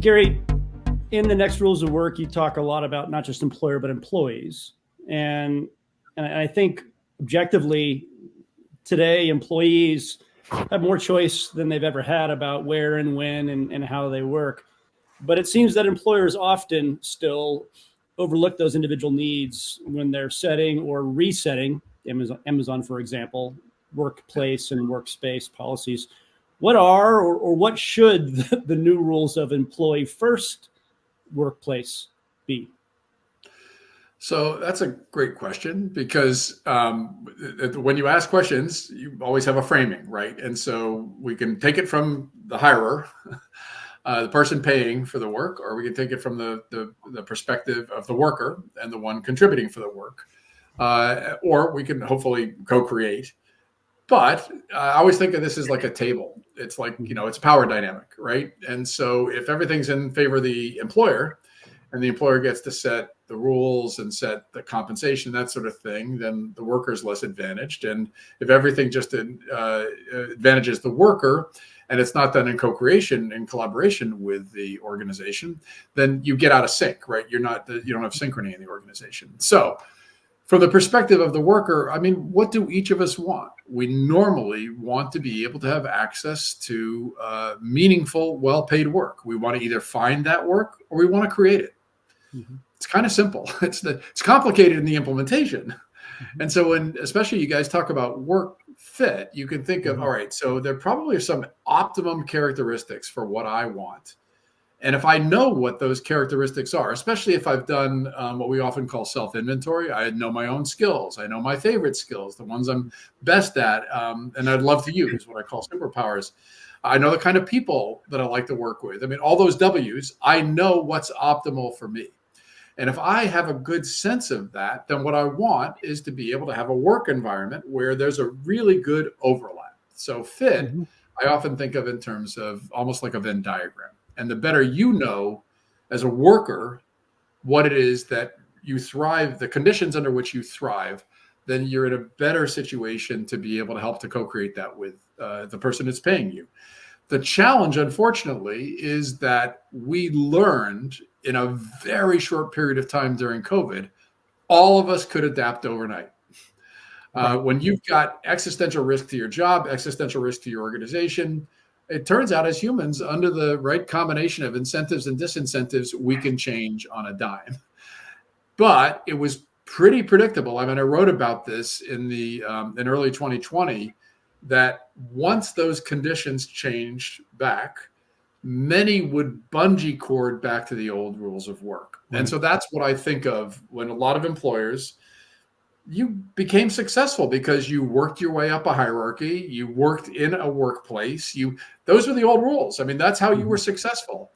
Gary, in the Next Rules of Work, you talk a lot about not just employer, but employees. And I think objectively today, employees have more choice than they've ever had about where and when and how they work. But it seems that employers often still overlook those individual needs when they're setting or resetting, Amazon, for example, workplace and workspace policies. What are or what should the new rules of employee first workplace be? So that's a great question because when you ask questions, you always have a framing, right? And so we can take it from the hirer, the person paying for the work, or we can take it from the perspective of the worker and the one contributing for the work, or we can hopefully co-create. But I always think of this as like a table. It's like, it's power dynamic, right? And so if everything's in favor of the employer and the employer gets to set the rules and set the compensation, that sort of thing, then the worker's less advantaged. And if everything just advantages the worker and it's not done in co-creation and collaboration with the organization, then you get out of sync, right? You don't have synchrony in the organization. So from the perspective of the worker, I mean, what do each of us want? We normally want to be able to have access to meaningful, well-paid work. We want to either find that work or we want to create it. Mm-hmm. It's kind of simple. It's complicated in the implementation. Mm-hmm. And so especially you guys talk about work fit, you can think of, mm-hmm. all right, so there probably are some optimum characteristics for what I want. And if I know what those characteristics are, especially if I've done what we often call self-inventory, I know my own skills. I know my favorite skills, the ones I'm best at, and I'd love to use, what I call superpowers. I know the kind of people that I like to work with. I mean, all those W's, I know what's optimal for me. And if I have a good sense of that, then what I want is to be able to have a work environment where there's a really good overlap. So fit, mm-hmm. I often think of in terms of almost like a Venn diagram. And the better you know as a worker what it is that you thrive, the conditions under which you thrive, then you're in a better situation to be able to help to co-create that with the person that's paying you. The challenge, unfortunately, is that we learned in a very short period of time during COVID, all of us could adapt overnight. When you've got existential risk to your job, existential risk to your organization, it turns out as humans, under the right combination of incentives and disincentives, we can change on a dime. But it was pretty predictable. I mean, I wrote about this in early 2020, that once those conditions changed back, many would bungee cord back to the old rules of work. And so that's what I think of when a lot of employers, you became successful because you worked your way up a hierarchy. You worked in a workplace. Those were the old rules. I mean, that's how you were successful.